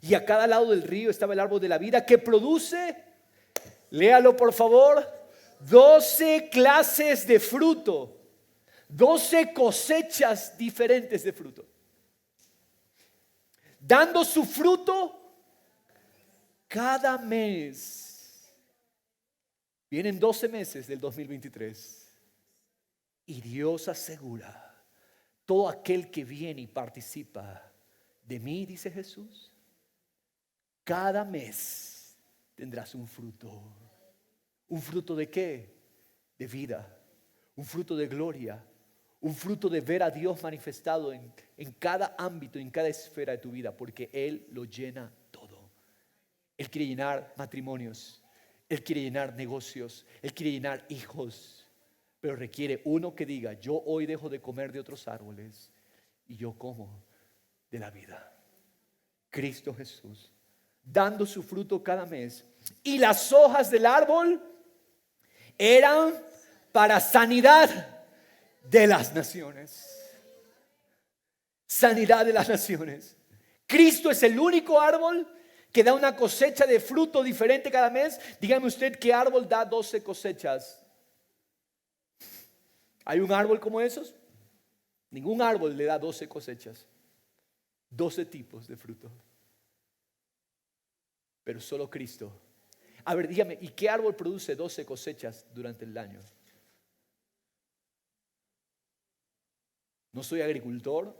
Y a cada lado del río estaba el árbol de la vida que produce, léalo por favor, 12 clases de fruto, 12 cosechas diferentes de fruto, dando su fruto cada mes. Vienen 12 meses del 2023 y Dios asegura, todo aquel que viene y participa de mí, dice Jesús, cada mes tendrás un fruto. ¿Un fruto de qué? De vida, un fruto de gloria, un fruto de ver a Dios manifestado en cada ámbito, en cada esfera de tu vida, porque Él lo llena todo. Él quiere llenar matrimonios, Él quiere llenar negocios, Él quiere llenar hijos, pero requiere uno que diga, yo hoy dejo de comer de otros árboles y yo como de la vida. Cristo Jesús, dando su fruto cada mes. Y las hojas del árbol eran para sanidad de las naciones. Sanidad de las naciones. Cristo es el único árbol que da una cosecha de fruto diferente cada mes. Dígame usted, ¿qué árbol da 12 cosechas? ¿Hay un árbol como esos? Ningún árbol le da 12 cosechas, 12 tipos de fruto. Pero solo Cristo. A ver, dígame, ¿y qué árbol produce 12 cosechas durante el año? No soy agricultor,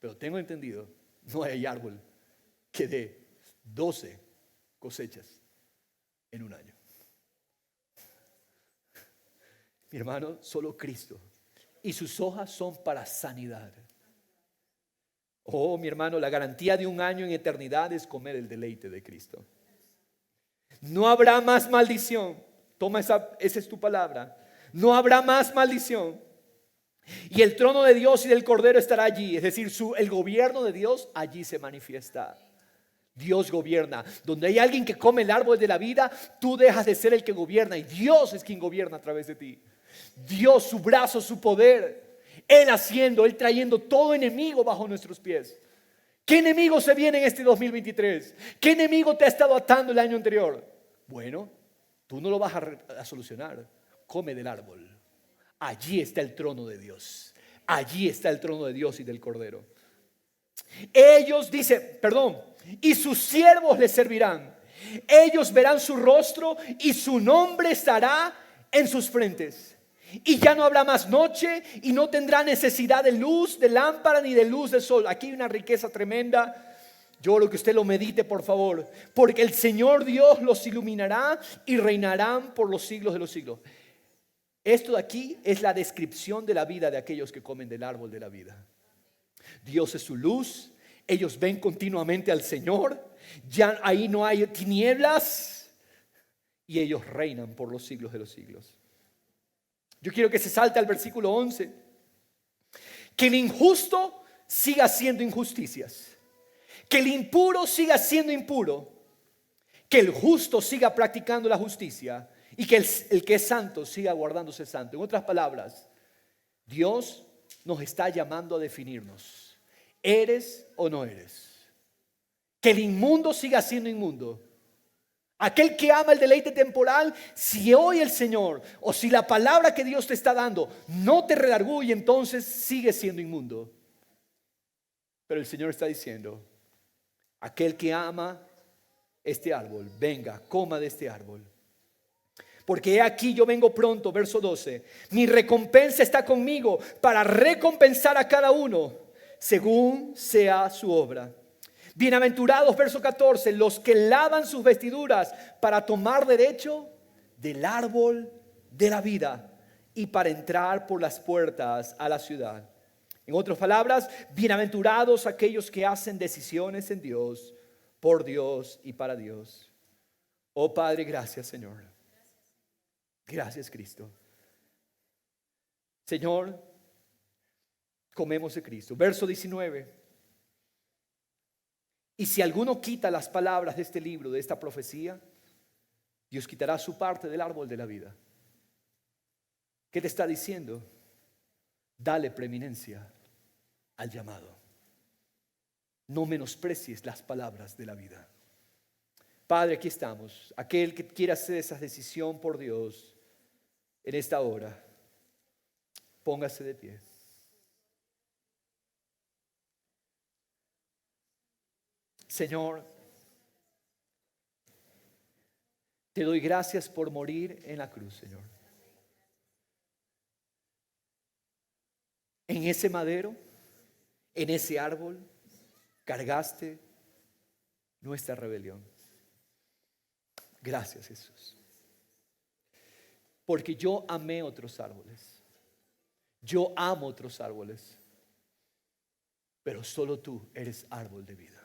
pero tengo entendido, no hay árbol que dé 12 cosechas en un año. Mi hermano, solo Cristo. Y sus hojas son para sanidad. Oh, mi hermano, la garantía de un año en eternidad es comer el deleite de Cristo. No habrá más maldición. Toma esa es tu palabra. No habrá más maldición. Y el trono de Dios y del Cordero estará allí. Es decir, el gobierno de Dios allí se manifiesta. Dios gobierna. Donde hay alguien que come el árbol de la vida, tú dejas de ser el que gobierna y Dios es quien gobierna a través de ti. Dios, su brazo, su poder, Él trayendo todo enemigo bajo nuestros pies. ¿Qué enemigo se viene en este 2023? ¿Qué enemigo te ha estado atando el año anterior? Bueno, tú no lo vas a solucionar. Come del árbol. Allí está el trono de Dios. Allí está el trono de Dios y del Cordero. Ellos, y sus siervos les servirán. Ellos verán su rostro y su nombre estará en sus frentes. Y ya no habrá más noche y no tendrá necesidad de luz, de lámpara ni de luz del sol. Aquí hay una riqueza tremenda. Yo quiero que usted lo medite, por favor. Porque el Señor Dios los iluminará y reinarán por los siglos de los siglos. Esto de aquí es la descripción de la vida de aquellos que comen del árbol de la vida. Dios es su luz. Ellos ven continuamente al Señor. Ya ahí no hay tinieblas. Y ellos reinan por los siglos de los siglos. Yo quiero que se salte al versículo 11. Que el injusto siga haciendo injusticias. Que el impuro siga siendo impuro. Que el justo siga practicando la justicia. Y que el que es santo siga guardándose santo. En otras palabras, Dios nos está llamando a definirnos. ¿Eres o no eres? Que el inmundo siga siendo inmundo. Aquel que ama el deleite temporal, si hoy el Señor o si la palabra que Dios te está dando no te redarguye, entonces sigue siendo inmundo. Pero el Señor está diciendo, aquel que ama este árbol, venga, coma de este árbol. Porque he aquí yo vengo pronto, verso 12. Mi recompensa está conmigo para recompensar a cada uno según sea su obra. Bienaventurados, verso 14, los que lavan sus vestiduras para tomar derecho del árbol de la vida y para entrar por las puertas a la ciudad. En otras palabras, bienaventurados aquellos que hacen decisiones en Dios, por Dios y para Dios. Oh Padre, gracias Señor. Gracias Cristo. Señor, comemos de Cristo. Verso 19. Y si alguno quita las palabras de este libro, de esta profecía, Dios quitará su parte del árbol de la vida. ¿Qué te está diciendo? Dale preeminencia al llamado. No menosprecies las palabras de la vida. Padre, aquí estamos. Aquel que quiera hacer esa decisión por Dios en esta hora, póngase de pie. Señor, te doy gracias por morir en la cruz, Señor. En ese madero, en ese árbol, cargaste nuestra rebelión. Gracias, Jesús. Porque yo amé otros árboles. Yo amo otros árboles. Pero solo tú eres árbol de vida.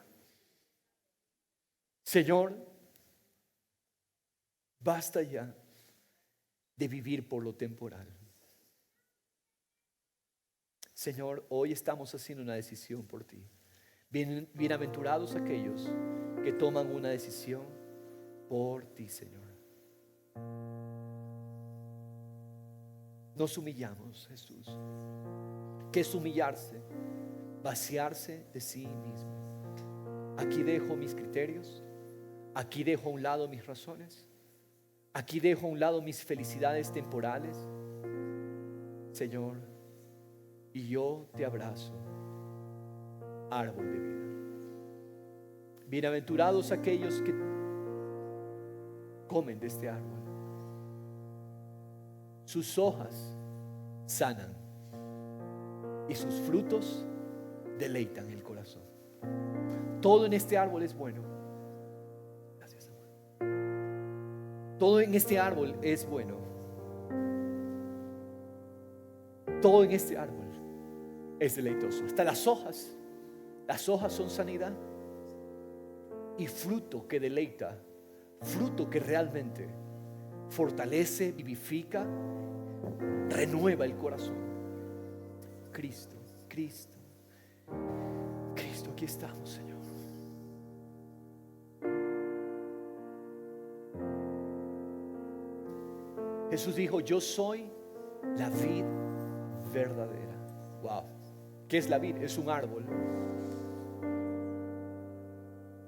Señor, basta ya de vivir por lo temporal. Señor, hoy estamos haciendo una decisión por ti. Bienaventurados aquellos que toman una decisión por ti, Señor. Nos humillamos, Jesús. ¿Qué es humillarse? Vaciarse de sí mismo. Aquí dejo mis criterios. Aquí dejo a un lado mis razones. Aquí dejo a un lado mis felicidades temporales. Señor, y yo te abrazo, árbol de vida. Bienaventurados aquellos que comen de este árbol. Sus hojas sanan y sus frutos deleitan el corazón. Todo en este árbol es bueno. Gracias, amor. Todo en este árbol es bueno. Todo en este árbol es deleitoso. Hasta las hojas son sanidad y fruto que deleita, fruto que realmente fortalece, vivifica, renueva el corazón. Cristo, aquí estamos, Señor. Jesús dijo, yo soy la vid verdadera. Wow. ¿Qué es la vid? Es un árbol.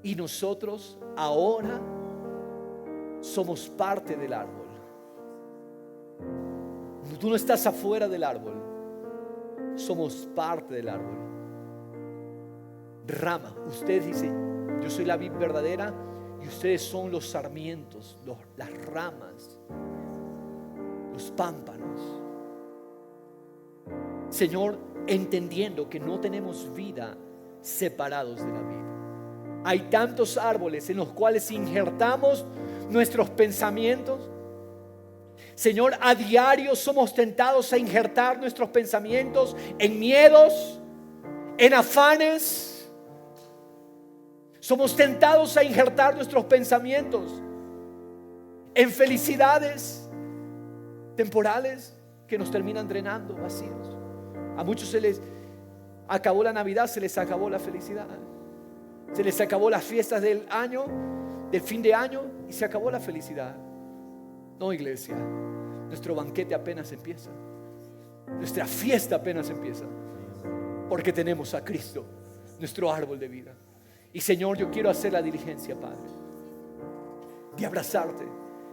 Y nosotros ahora somos parte del árbol. Tú no estás afuera del árbol. Somos parte del árbol. Rama. Usted dice, yo soy la vid verdadera y ustedes son los sarmientos, las ramas, los pámpanos. Señor, entendiendo que no tenemos vida separados de la vid. Hay tantos árboles en los cuales injertamos nuestros pensamientos. Señor, a diario somos tentados a injertar nuestros pensamientos en miedos, en afanes. Somos tentados a injertar nuestros pensamientos en felicidades temporales que nos terminan drenando, vacíos. A muchos se les acabó la Navidad, se les acabó la felicidad. Se les acabó las fiestas del año, del fin de año, y se acabó la felicidad. No, iglesia, nuestro banquete apenas empieza. Nuestra fiesta apenas empieza. Porque tenemos a Cristo, nuestro árbol de vida. Y Señor, yo quiero hacer la diligencia, Padre. de abrazarte,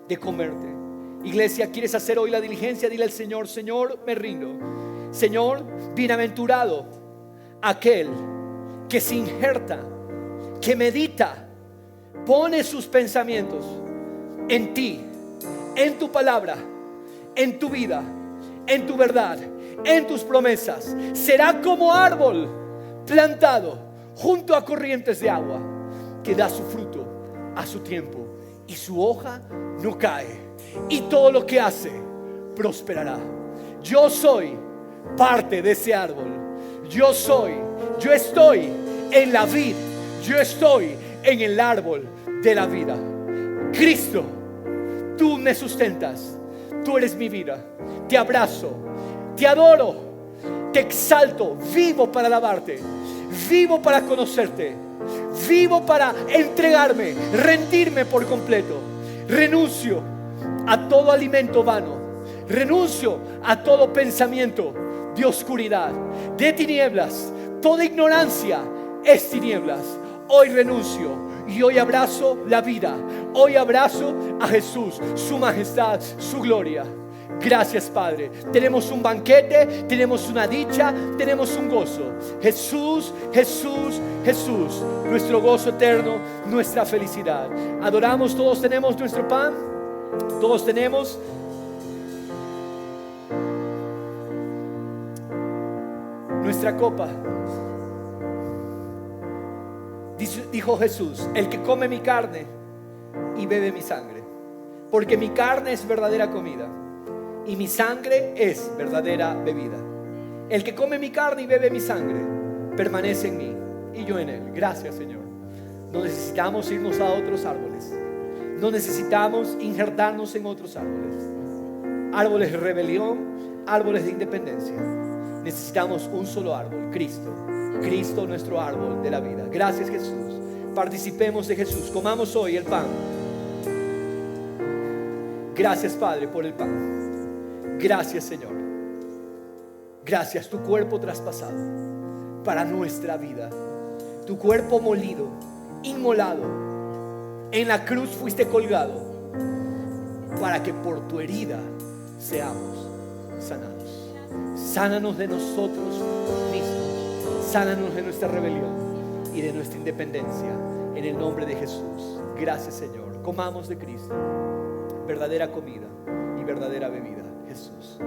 de comerte. Iglesia, ¿quieres hacer hoy la diligencia? Dile al Señor: Señor, me rindo. Señor, bienaventurado aquel que se injerta, que medita, pone sus pensamientos en ti, en tu palabra, en tu vida, en tu verdad, en tus promesas. Será como árbol plantado junto a corrientes de agua, que da su fruto a su tiempo y su hoja no cae, y todo lo que hace prosperará. Yo soy parte de ese árbol. Yo estoy en la vid, yo estoy en el árbol de la vida. Cristo, tú me sustentas, tú eres mi vida. Te abrazo, te adoro, te exalto. Vivo para alabarte, vivo para conocerte, vivo para entregarme, rendirme por completo. Renuncio a todo alimento vano, renuncio a todo pensamiento de oscuridad, de tinieblas. Toda ignorancia es tinieblas. Hoy renuncio y hoy abrazo la vida. Hoy abrazo a Jesús, su majestad, su gloria. Gracias, Padre. Tenemos un banquete, tenemos una dicha, tenemos un gozo. Jesús, Jesús, Jesús, nuestro gozo eterno, nuestra felicidad. Adoramos, todos tenemos nuestro pan, todos tenemos nuestra copa. Dijo Jesús: el que come mi carne y bebe mi sangre, porque mi carne es verdadera comida y mi sangre es verdadera bebida. El que come mi carne y bebe mi sangre permanece en mí y yo en él. Gracias, Señor. No necesitamos irnos a otros árboles, no necesitamos injertarnos en otros árboles de rebelión, árboles de independencia. Necesitamos un solo árbol: Cristo, nuestro árbol de la vida. Gracias, Jesús. Participemos de Jesús. Comamos hoy el pan. Gracias, Padre, por el pan. Gracias, Señor. Gracias, tu cuerpo traspasado para nuestra vida, tu cuerpo molido, inmolado, en la cruz fuiste colgado para que por tu herida seamos sanados. Sánanos de nosotros mismos, sánanos de nuestra rebelión y de nuestra independencia, en el nombre de Jesús. Gracias, Señor. Comamos de Cristo, verdadera comida y verdadera bebida. Jesús.